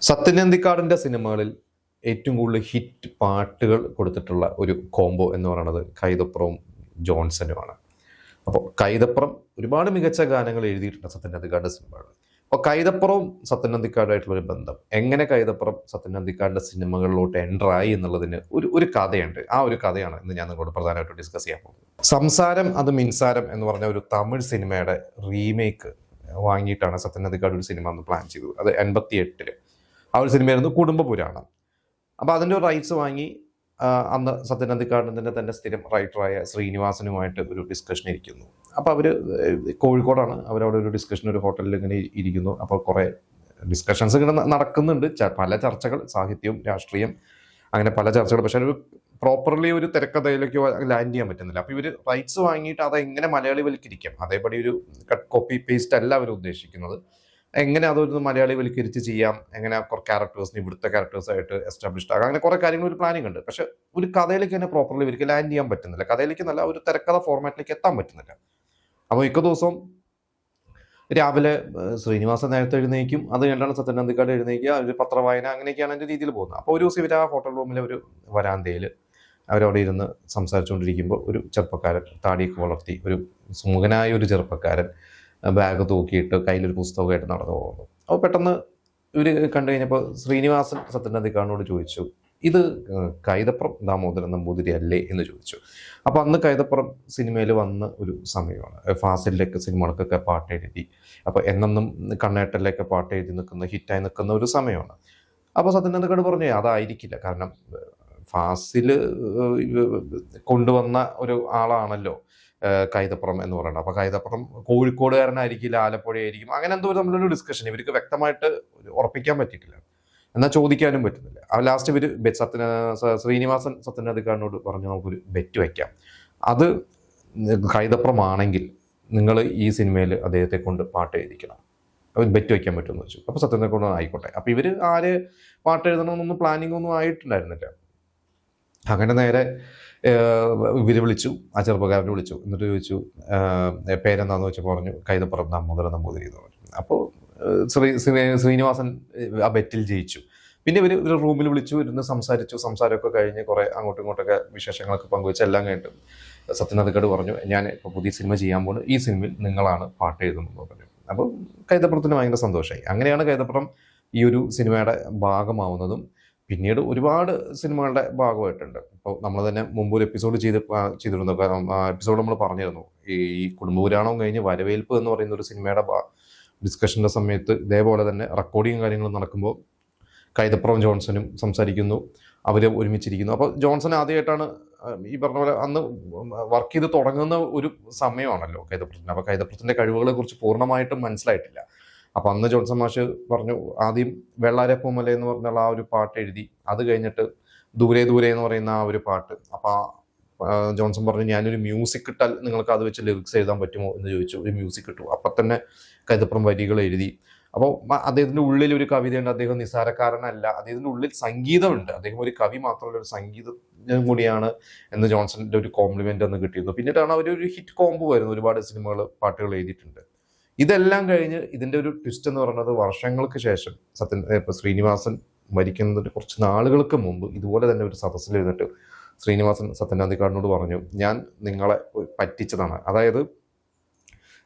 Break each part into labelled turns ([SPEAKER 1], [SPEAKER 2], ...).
[SPEAKER 1] സത്യനന്ദിക്കാടിൻ്റെ സിനിമകളിൽ ഏറ്റവും കൂടുതൽ ഹിറ്റ് പാട്ടുകൾ കൊടുത്തിട്ടുള്ള ഒരു കോംബോ എന്ന് പറയുന്നത് കൈതപ്പുറവും ജോൺസനുമാണ്. അപ്പോൾ കൈതപ്പുറം ഒരുപാട് മികച്ച ഗാനങ്ങൾ എഴുതിയിട്ടുണ്ട് സത്യനന്ദിക്കാടിൻ്റെ സിനിമകൾ. അപ്പോൾ കൈതപ്പുറവും സത്യനന്ദിക്കാടുമായിട്ടുള്ളൊരു ബന്ധം, എങ്ങനെ കൈതപ്പുറം സത്യനന്ദിക്കാടിൻ്റെ സിനിമകളിലോട്ട് എൻ്ററായി എന്നുള്ളതിന് ഒരു കഥയുണ്ട്. ആ ഒരു കഥയാണ് ഇന്ന് ഞാൻ നിങ്ങളോട് പ്രധാനമായിട്ട് ഡിസ്കസ് ചെയ്യാൻ പോകുന്നത്. സംസാരം അത് മിൻസാരം എന്ന് പറഞ്ഞ ഒരു തമിഴ് സിനിമയുടെ റീമേക്ക് വാങ്ങിയിട്ടാണ് സത്യനന്ദിക്കാട് ഒരു സിനിമ അന്ന് പ്ലാൻ ചെയ്തത്. അത് 88 ആ ഒരു സിനിമയായിരുന്നു കുടുംബപുരാണം. അപ്പോൾ അതിൻ്റെ ഒരു റൈറ്റ്സ് വാങ്ങി അന്ന് സത്യനന്ദിക്കാടിൻ്റെ തന്നെ സ്ഥിരം റൈറ്ററായ ശ്രീനിവാസനുമായിട്ട് ഒരു ഡിസ്കഷൻ ഇരിക്കുന്നു. അപ്പോൾ അവർ കോഴിക്കോടാണ്, അവരവിടെ ഒരു ഡിസ്കഷൻ ഒരു ഹോട്ടലിൽ ഇങ്ങനെ ഇരിക്കുന്നു. അപ്പോൾ കുറേ ഡിസ്കഷൻസ് ഇങ്ങനെ നടക്കുന്നുണ്ട്, പല ചർച്ചകൾ, സാഹിത്യവും രാഷ്ട്രീയം, അങ്ങനെ പല ചർച്ചകൾ. പക്ഷേ ഒരു പ്രോപ്പർലി ഒരു തിരക്കഥയിലേക്കോ ലാൻഡ് ചെയ്യാൻ പറ്റുന്നില്ല. അപ്പോൾ ഇവർ റൈറ്റ്സ് വാങ്ങിയിട്ട് അതെങ്ങനെ മലയാളിവൽക്കരിക്കാം, അതേപടി ഒരു കോപ്പി പേസ്റ്റ് അല്ല അവർ ഉദ്ദേശിക്കുന്നത്. എങ്ങനെ അതൊരു മലയാളിവൽക്കരിച്ച് ചെയ്യാം, എങ്ങനെ ക്യാരക്ടേഴ്സിന് ഇവിടുത്തെ ക്യാരക്ടേഴ്സായിട്ട് എസ്റ്റാബ്ലിഷ്ഡ് ആകാം, അങ്ങനെ കുറേ കാര്യങ്ങൾ ഒരു പ്ലാനിങ് ഉണ്ട്. പക്ഷെ ഒരു കഥയിലേക്ക് തന്നെ പ്രോപ്പർലി ഇവർക്ക് ലാൻഡ് ചെയ്യാൻ പറ്റുന്നില്ല, കഥയിലേക്ക് നല്ല ഒരു തിരക്കഥ ഫോർമാറ്റിലേക്ക് എത്താൻ പറ്റുന്നില്ല. അപ്പോൾ മിക്ക ദിവസവും രാവിലെ ശ്രീനിവാസൻ നേരത്തെ എഴുന്നേക്കും, അത് കഴിഞ്ഞാണ് സത്യനന്ദിക്കാട് എഴുന്നേക്കുക, ഒരു പത്രവായന, അങ്ങനെയൊക്കെയാണ് എൻ്റെ രീതിയിൽ പോകുന്നത്. അപ്പോൾ ഒരു ദിവസം ഇവർ ആ ഹോട്ടൽ റൂമിലെ ഒരു വരാന്തയിൽ അവരവിടെ ഇരുന്ന് സംസാരിച്ചുകൊണ്ടിരിക്കുമ്പോൾ ഒരു ചെറുപ്പക്കാരൻ, താടിയൊക്കെ വളർത്തി, ഒരു സുമുഖനായ ഒരു ചെറുപ്പക്കാരൻ ബാഗ് തൂക്കിയിട്ട് കയ്യിലൊരു പുസ്തകമായിട്ട് നടന്നു പോകുന്നു. അപ്പോൾ പെട്ടെന്ന് ഇവർ കണ്ടു കഴിഞ്ഞപ്പോൾ ശ്രീനിവാസൻ സത്യനന്ദിക്കാടിനോട് ചോദിച്ചു, ഇത് കൈതപ്പുറം ദാമോദരൻ നമ്പൂതിരി അല്ലേ എന്ന് ചോദിച്ചു. അപ്പോൾ അന്ന് കൈതപ്പുറം സിനിമയിൽ വന്ന ഒരു സമയമാണ്. ഫാസിലിലേക്ക് സിനിമകൾക്കൊക്കെ പാട്ട് എഴുതി, അപ്പോൾ എന്നെന്നും കണ്ണേട്ടലിലേക്ക് പാട്ട് എഴുതി നിൽക്കുന്ന, ഹിറ്റായി നിൽക്കുന്ന ഒരു സമയമാണ്. അപ്പോൾ സത്യനന്ദിക്കാട് പറഞ്ഞു അതായിരിക്കില്ല, കാരണം ഫാസിൽ കൊണ്ടുവന്ന ഒരു ആളാണല്ലോ കൈതപ്പുറം എന്ന് പറയുന്നത്. അപ്പോൾ കൈതപ്പുറം കോഴിക്കോടുകാരനായിരിക്കില്ല, ആലപ്പുഴയായിരിക്കും, അങ്ങനെ എന്തോ നമ്മളൊരു ഡിസ്കഷൻ ഇവർക്ക് വ്യക്തമായിട്ട് ഉറപ്പിക്കാൻ പറ്റിയിട്ടില്ല, എന്നാൽ ചോദിക്കാനും പറ്റുന്നില്ല. ആ ലാസ്റ്റ് ഇവർ ശ്രീനിവാസൻ സത്യനന്ദിക്കാടിനോട് പറഞ്ഞു നമുക്കൊരു ബെറ്റ് വയ്ക്കാം, അത് കൈതപ്പുറമാണെങ്കിൽ നിങ്ങൾ ഈ സിനിമയിൽ അദ്ദേഹത്തെ കൊണ്ട് പാട്ട് എഴുതിക്കണം, ബെറ്റ് വയ്ക്കാൻ പറ്റുമെന്ന് വെച്ചു. അപ്പോൾ സത്യനന്ദിക്കാട് ആയിക്കോട്ടെ. അപ്പോൾ ഇവർ ആര് പാട്ട് എഴുതണമെന്നൊന്നും പ്ലാനിങ് ഒന്നും ആയിട്ടുണ്ടായിരുന്നില്ല. അങ്ങനെ നേരെ ഇവർ വിളിച്ചു, ആ ചെറുപ്പക്കാരനെ വിളിച്ചു, എന്നിട്ട് ചോദിച്ചു പേരെന്താണെന്ന് വെച്ചാൽ പറഞ്ഞു കൈതപ്പുറം ദാമോദരൻ നമ്പൂതിരി എന്ന് പറഞ്ഞു. അപ്പോൾ ശ്രീനിവാസൻ ആ ബെറ്റിൽ ജയിച്ചു. പിന്നെ ഇവർ ഒരു റൂമിൽ വിളിച്ചു, ഇരുന്ന് സംസാരമൊക്കെ കഴിഞ്ഞ് കുറേ അങ്ങോട്ടും ഇങ്ങോട്ടൊക്കെ വിശേഷങ്ങളൊക്കെ പങ്കുവെച്ച് എല്ലാം കഴിഞ്ഞിട്ട് സത്യനന്ദിക്കാട് പറഞ്ഞു ഞാൻ ഇപ്പോൾ പുതിയ സിനിമ ചെയ്യാൻ പോകുന്നു, ഈ സിനിമയിൽ നിങ്ങളാണ് പാട്ട് എഴുതുന്നത് പറഞ്ഞു. അപ്പോൾ കൈതപ്പുറത്തിന് ഭയങ്കര സന്തോഷമായി. അങ്ങനെയാണ് കൈതപ്പുറം ഈ ഒരു സിനിമയുടെ ഭാഗമാവുന്നതും പിന്നീട് ഒരുപാട് സിനിമകളുടെ ഭാഗമായിട്ടുണ്ട്. ഇപ്പോൾ നമ്മൾ തന്നെ മുമ്പ് ഒരു എപ്പിസോഡ് ചെയ്തിരുന്നു. കാരണം ആ എപ്പിസോഡ് നമ്മൾ പറഞ്ഞിരുന്നു, ഈ കുടുംബപുരാണം കഴിഞ്ഞ് വരവേൽപ്പ് എന്ന് പറയുന്ന ഒരു സിനിമയുടെ ഡിസ്കഷൻ്റെ സമയത്ത് ഇതേപോലെ തന്നെ റെക്കോർഡിങ് കാര്യങ്ങളും നടക്കുമ്പോൾ കൈതപ്പുറം ജോൺസനും സംസാരിക്കുന്നു, അവർ ഒരുമിച്ചിരിക്കുന്നു. അപ്പോൾ ജോൺസൺ ആദ്യമായിട്ടാണ് ഈ പറഞ്ഞ പോലെ അന്ന് വർക്ക് ചെയ്ത് തുടങ്ങുന്ന ഒരു സമയമാണല്ലോ കൈതപ്പുറത്തിന്. അപ്പോൾ കൈതപ്പുറത്തിൻ്റെ കഴിവുകളെ കുറിച്ച് പൂർണ്ണമായിട്ടും മനസ്സിലായിട്ടില്ല. അപ്പം അന്ന് ജോൺസൺ മാഷ് പറഞ്ഞു ആദ്യം വെള്ളാരെ പൂമല എന്ന് പറഞ്ഞുള്ള ആ ഒരു പാട്ട് എഴുതി, അത് കഴിഞ്ഞിട്ട് ദൂരെ ദൂരെ എന്ന് പറയുന്ന ആ ഒരു പാട്ട്. അപ്പോൾ ജോൺസൺ പറഞ്ഞു ഞാനൊരു മ്യൂസിക് ഇട്ടാൽ നിങ്ങൾക്ക് അത് വെച്ച് ലിറിക്സ് എഴുതാൻ പറ്റുമോ എന്ന് ചോദിച്ചു. ഒരു മ്യൂസിക് ഇട്ടു. അപ്പം തന്നെ കൈതപ്പുറം വരികൾ എഴുതി. അപ്പോൾ അദ്ദേഹത്തിൻ്റെ ഉള്ളിൽ ഒരു കവിതയുണ്ട്, അദ്ദേഹം നിസ്സാരക്കാരനല്ല, അദ്ദേഹത്തിൻ്റെ ഉള്ളിൽ സംഗീതമുണ്ട്, അദ്ദേഹം ഒരു കവി മാത്രമല്ല ഒരു സംഗീതജ്ഞൻ കൂടിയാണ് എന്ന് ജോൺസണിൻ്റെ ഒരു കോംപ്ലിമെൻ്റ് അന്ന് കിട്ടിയിരുന്നു. പിന്നീടാണ് അവരൊരു ഹിറ്റ് കോംബോ വരുന്നത്, ഒരുപാട് സിനിമകൾ പാട്ടുകൾ എഴുതിയിട്ടുണ്ട്. ഇതെല്ലാം കഴിഞ്ഞ് ഇതിൻ്റെ ഒരു ട്വിസ്റ്റ് എന്ന് പറയുന്നത് വർഷങ്ങൾക്ക് ശേഷം ഇപ്പോൾ ശ്രീനിവാസൻ മരിക്കുന്നതിന് കുറച്ച് നാളുകൾക്ക് മുമ്പ് ഇതുപോലെ തന്നെ ഒരു സദസ്സിൽ ഇരുന്നിട്ട് ശ്രീനിവാസൻ സത്യനന്ദിക്കാടിനോട് പറഞ്ഞു ഞാൻ നിങ്ങളെ പറ്റിച്ചതാണ്. അതായത്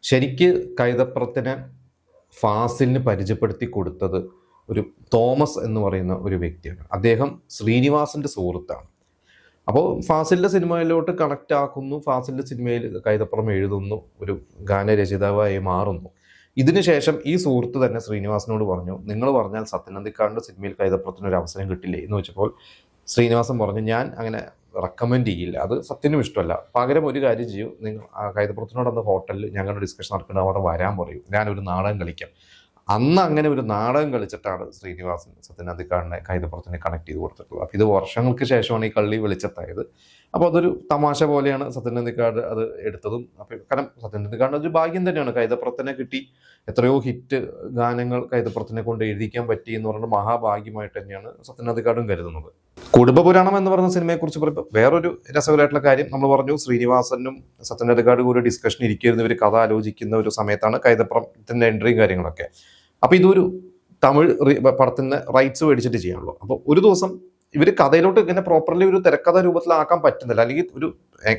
[SPEAKER 1] ശരിക്ക് കൈതപ്പുറത്തിനെ ഫാസിലിന് പരിചയപ്പെടുത്തി കൊടുത്തത് ഒരു തോമസ് എന്ന് പറയുന്ന ഒരു വ്യക്തിയാണ്. അദ്ദേഹം ശ്രീനിവാസൻ്റെ സുഹൃത്താണ്. അപ്പോൾ ഫാസിലിൻ്റെ സിനിമയിലോട്ട് കണക്റ്റ് ആക്കുന്നു, ഫാസിലിൻ്റെ സിനിമയിൽ കൈതപ്പുറം എഴുതുന്നു, ഒരു ഗാനരചയിതാവായി മാറുന്നു. ഇതിനുശേഷം ഈ സുഹൃത്ത് തന്നെ ശ്രീനിവാസനോട് പറഞ്ഞു നിങ്ങൾ പറഞ്ഞാൽ സത്യനന്ദിക്കാടിൻ്റെ സിനിമയിൽ കൈതപ്പുറത്തിന് ഒരു അവസരം കിട്ടില്ലേ എന്ന് വെച്ചപ്പോൾ ശ്രീനിവാസൻ പറഞ്ഞു ഞാൻ അങ്ങനെ റെക്കമെൻഡ് ചെയ്യില്ല, അത് സത്യനും ഇഷ്ടമല്ല, പകരം ഒരു കാര്യം ചെയ്യൂ, നിങ്ങൾ കൈതപ്പുറത്തിനോട് അന്ന് ഹോട്ടലിൽ ഞങ്ങളുടെ ഡിസ്കഷൻ നടക്കുന്ന അവിടെ വരാൻ പറയൂ, ഞാനൊരു നാടകം കളിക്കാം. അന്ന് അങ്ങനെ ഒരു നാടകം കളിച്ചിട്ടാണ് ശ്രീനിവാസൻ സത്യനന്ദിക്കാടിനെ കൈതപ്പുറത്തിനെ കണക്ട് ചെയ്ത് കൊടുത്തിട്ടുള്ളത്. അപ്പോൾ ഇത് വർഷങ്ങൾക്ക് ശേഷമാണ് ഈ കള്ളി വെളിച്ചത്തായത്. അപ്പോൾ അതൊരു തമാശ പോലെയാണ് സത്യനന്ദിക്കാട് അത് എടുത്തതും. അപ്പോൾ കാരണം സത്യനന്ദിക്കാടിൻ്റെ ഒരു ഭാഗ്യം തന്നെയാണ്, കൈതപ്പുറത്തിനെ കിട്ടി, എത്രയോ ഹിറ്റ് ഗാനങ്ങൾ കൈതപ്പുറത്തിനെ കൊണ്ട് എഴുതിക്കാൻ പറ്റി എന്ന് പറയുന്നത് മഹാഭാഗ്യമായിട്ട് തന്നെയാണ് സത്യനന്ദിക്കാടും കരുതുന്നത്. കുടുംബപുരാണം എന്ന് പറയുന്ന സിനിമയെക്കുറിച്ച് പറയുമ്പോൾ വേറൊരു രസകരമായിട്ടുള്ള കാര്യം നമ്മൾ പറഞ്ഞു, ശ്രീനിവാസനും സത്യനന്ദിക്കാട് കൂടി ഡിസ്കഷൻ ഇരിക്കുന്ന ഒരു കഥ ആലോചിക്കുന്ന ഒരു സമയത്താണ് കൈതപ്പുറത്തിൻ്റെ എൻട്രിയും കാര്യങ്ങളൊക്കെ. അപ്പോൾ ഇതൊരു തമിഴ് പടത്തിന് റൈറ്റ്സ് മേടിച്ചിട്ട് ചെയ്യാനുള്ളൂ. അപ്പോൾ ഒരു ദിവസം ഇവർ കഥയിലോട്ട് ഇങ്ങനെ പ്രോപ്പർലി ഒരു തിരക്കഥ രൂപത്തിലാക്കാൻ പറ്റുന്നില്ല, അല്ലെങ്കിൽ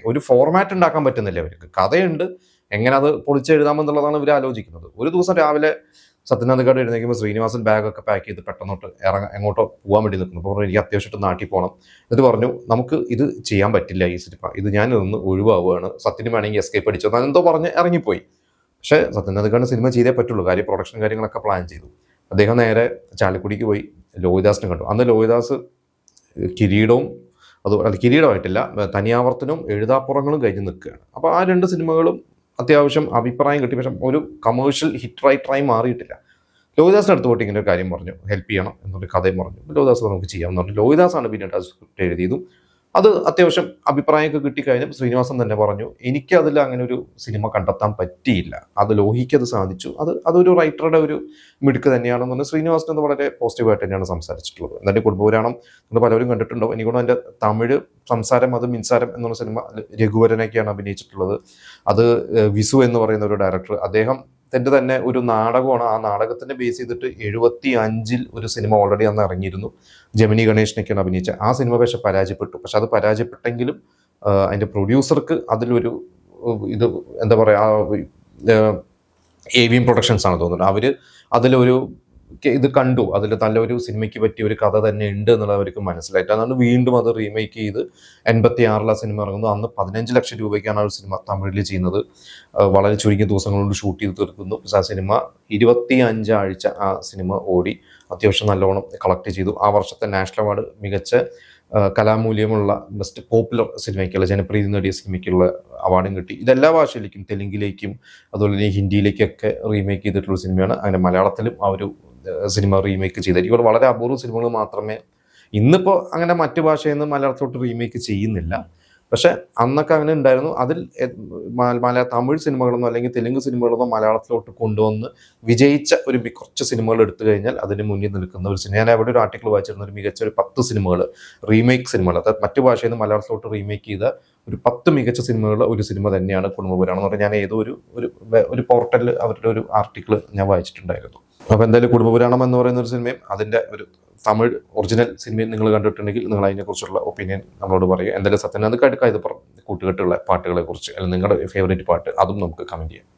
[SPEAKER 1] ഒരു ഫോർമാറ്റ് ഉണ്ടാക്കാൻ പറ്റുന്നില്ല അവർക്ക്. കഥയുണ്ട്, എങ്ങനെ അത് പൊളിച്ചെഴുതാമെന്നുള്ളതാണ് ഇവർ ആലോചിക്കുന്നത്. ഒരു ദിവസം രാവിലെ സത്യനാഥ് എഴുന്നേക്കുമ്പോൾ ശ്രീനിവാസൻ ബാഗൊക്കെ പാക്ക് ചെയ്ത് പെട്ടെന്നോട്ട് എങ്ങോട്ടോ പോകാൻ വേണ്ടി നിൽക്കുന്നു. അപ്പോൾ എനിക്ക് അത്യാവശ്യമായിട്ട് നാട്ടിൽ പോകണം. എന്നിട്ട് പറഞ്ഞു, നമുക്ക് ഇത് ചെയ്യാൻ പറ്റില്ല ഈ സിനിമ, ഇത് ഞാൻ നിന്ന് ഒഴിവാവുകയാണ്, സത്യന് വേണമെങ്കിൽ എസ്കേപ്പ് അടിച്ചോ എന്തോ പറഞ്ഞ് ഇറങ്ങിപ്പോയി. പക്ഷേ സത്യനാഥ് സിനിമ ചെയ്തേ പറ്റുള്ളൂ, കാര്യം പ്രൊഡക്ഷൻ കാര്യങ്ങളൊക്കെ പ്ലാൻ ചെയ്തു. അദ്ദേഹം നേരെ ചാലക്കുടിക്ക് പോയി ലോഹിദാസിനെ കണ്ടു. അന്ന് ലോഹിദാസ് കിരീടവും കിരീടമായിട്ടില്ല, തനിയാവർത്തനവും എഴുതാപ്പുറങ്ങളും കഴിഞ്ഞ് നിൽക്കുകയാണ്. അപ്പോൾ ആ 2 സിനിമകളും അത്യാവശ്യം അഭിപ്രായം കിട്ടി, പക്ഷെ ഒരു കമേഴ്ഷ്യൽ ഹിറ്റ് റൈറ്ററായി മാറിയിട്ടില്ല. ലോഹിദാസിന് അടുത്ത് പോയിട്ട് ഇങ്ങനെ ഒരു കാര്യം പറഞ്ഞു, ഹെൽപ്പ് ചെയ്യണം എന്നൊരു കഥയും പറഞ്ഞു. ലോഹിദാസ് നമുക്ക് ചെയ്യാമെന്ന് പറഞ്ഞു. ലോഹിദാസാണ് പിന്നീട് ആ സ്ക്രിപ്റ്റ് എഴുതിയതും. അത് അത്യാവശ്യം അഭിപ്രായമൊക്കെ കിട്ടിക്കഴിഞ്ഞാൽ ശ്രീനിവാസൻ തന്നെ പറഞ്ഞു, എനിക്ക് അതിൽ അങ്ങനെ ഒരു സിനിമ കണ്ടെത്താൻ പറ്റിയില്ല, അത് ലോഹിക്ക് സാധിച്ചു, അതൊരു റൈറ്ററുടെ ഒരു മിടുക്ക് തന്നെയാണെന്ന് പറഞ്ഞാൽ ശ്രീനിവാസൻ എന്ന് വളരെ പോസിറ്റീവായിട്ട് തന്നെയാണ് സംസാരിച്ചിട്ടുള്ളത്. എന്നിട്ട് കുടുംബപുരാണം നിങ്ങൾ പലരും കണ്ടിട്ടുണ്ടോ, എനിക്കൊന്നും അതിൻ്റെ തമിഴ് സംസാരം അത് മിൻസാരം എന്നുള്ള സിനിമ രഘുവരനൊക്കെയാണ് അഭിനയിച്ചിട്ടുള്ളത്. അത് വിസു എന്ന് പറയുന്ന ഒരു ഡയറക്ടർ, അദ്ദേഹത്തിൻ്റെ തന്നെ ഒരു നാടകമാണ്. ആ നാടകത്തിനെ ബേസ് ചെയ്തിട്ട് 75 ഒരു സിനിമ ഓൾറെഡി അന്ന് ഇറങ്ങിയിരുന്നു. ജമിനി ഗണേഷിനൊക്കെയാണ് അഭിനയിച്ചത്. ആ സിനിമ പക്ഷെ പരാജയപ്പെട്ടു. പക്ഷെ അത് പരാജയപ്പെട്ടെങ്കിലും അതിൻ്റെ പ്രൊഡ്യൂസർക്ക് അതിലൊരു ഇത് എന്താ പറയുക, AVM പ്രൊഡക്ഷൻസ് ആണ് തോന്നുന്നത്. അവർ അതിലൊരു ഇത് കണ്ടു, അതിൽ നല്ലൊരു സിനിമയ്ക്ക് പറ്റിയ ഒരു കഥ തന്നെ ഉണ്ട് എന്നുള്ളത് അവർക്ക് മനസ്സിലായിട്ട് അതാണ് വീണ്ടും അത് റീമേക്ക് ചെയ്ത് 86 സിനിമ ഇറങ്ങുന്നു. അന്ന് 15 ലക്ഷം രൂപയ്ക്കാണ് ആ ഒരു സിനിമ തമിഴിൽ ചെയ്യുന്നത്. വളരെ ചുരുങ്ങിയ ദിവസങ്ങൾ കൊണ്ട് ഷൂട്ട് ചെയ്ത് തീർക്കുന്നു. ആ സിനിമ 25 ആഴ്ച ആ സിനിമ ഓടി അത്യാവശ്യം നല്ലോണം കളക്ട് ചെയ്തു. ആ വർഷത്തെ നാഷണൽ അവാർഡ് മികച്ച കലാമൂല്യമുള്ള ബെസ്റ്റ് പോപ്പുലർ സിനിമയ്ക്കുള്ള ജനപ്രീതി നേടിയ സിനിമയ്ക്കുള്ള അവാർഡും കിട്ടി. ഇതെല്ലാ ഭാഷയിലേക്കും, തെലുങ്കിലേക്കും അതുപോലെ തന്നെ ഹിന്ദിയിലേക്കൊക്കെ റീമേക്ക് ചെയ്തിട്ടുള്ള സിനിമയാണ്. അങ്ങനെ മലയാളത്തിലും ആ ഒരു സിനിമ റീമേക്ക് ചെയ്തിട്ട് ഇവിടെ വളരെ അപൂർവ സിനിമകൾ മാത്രമേ ഇന്നിപ്പോൾ അങ്ങനെ മറ്റു ഭാഷയിൽ നിന്ന് മലയാളത്തോട്ട് റീമേക്ക് ചെയ്യുന്നില്ല. പക്ഷെ അന്നൊക്കെ അങ്ങനെ ഉണ്ടായിരുന്നു. അതിൽ തമിഴ് സിനിമകളൊന്നും അല്ലെങ്കിൽ തെലുങ്ക് സിനിമകളൊന്നും മലയാളത്തിലോട്ട് കൊണ്ടുവന്ന് വിജയിച്ച കുറച്ച് സിനിമകൾ എടുത്തു കഴിഞ്ഞാൽ അതിന് മുന്നിൽ നിൽക്കുന്ന ഒരു സിനിമ. ഞാൻ അവിടെ ഒരു ആർട്ടിക്കിൾ വായിച്ചിരുന്ന ഒരു മികച്ച ഒരു 10 സിനിമകൾ, റീമേക്ക് സിനിമകൾ, അതായത് മറ്റു ഭാഷയിൽ നിന്ന് മലയാളത്തിലോട്ട് റീമേക്ക് ചെയ്ത ഒരു 10 മികച്ച സിനിമകൾ ഒരു സിനിമ തന്നെയാണ് കുടുംബപുരാണം എന്ന് പറഞ്ഞാൽ ഞാൻ ഏതോ ഒരു പോർട്ടലിൽ അവരുടെ ഒരു ആർട്ടിക്കിൾ ഞാൻ വായിച്ചിട്ടുണ്ടായിരുന്നു. അപ്പോൾ എന്തായാലും കുടുംബപുരാണം എന്ന് പറയുന്ന ഒരു സിനിമയും അതിൻ്റെ ഒരു തമിഴ് ഒറിജിനൽ സിനിമയും നിങ്ങൾ കണ്ടിട്ടുണ്ടെങ്കിൽ നിങ്ങൾ അതിനെക്കുറിച്ചുള്ള ഒപ്പീനിയൻ നമ്മളോട് പറയുക. എന്തായാലും സത്യനാഥ് കൈതപ്പുറം കൂട്ടുകെട്ടുള്ള പാട്ടുകളെ കുറിച്ച് അല്ലെങ്കിൽ നിങ്ങളുടെ ഫേവറേറ്റ് പാട്ട് അതും നമുക്ക് കമൻറ്റ് ചെയ്യാം.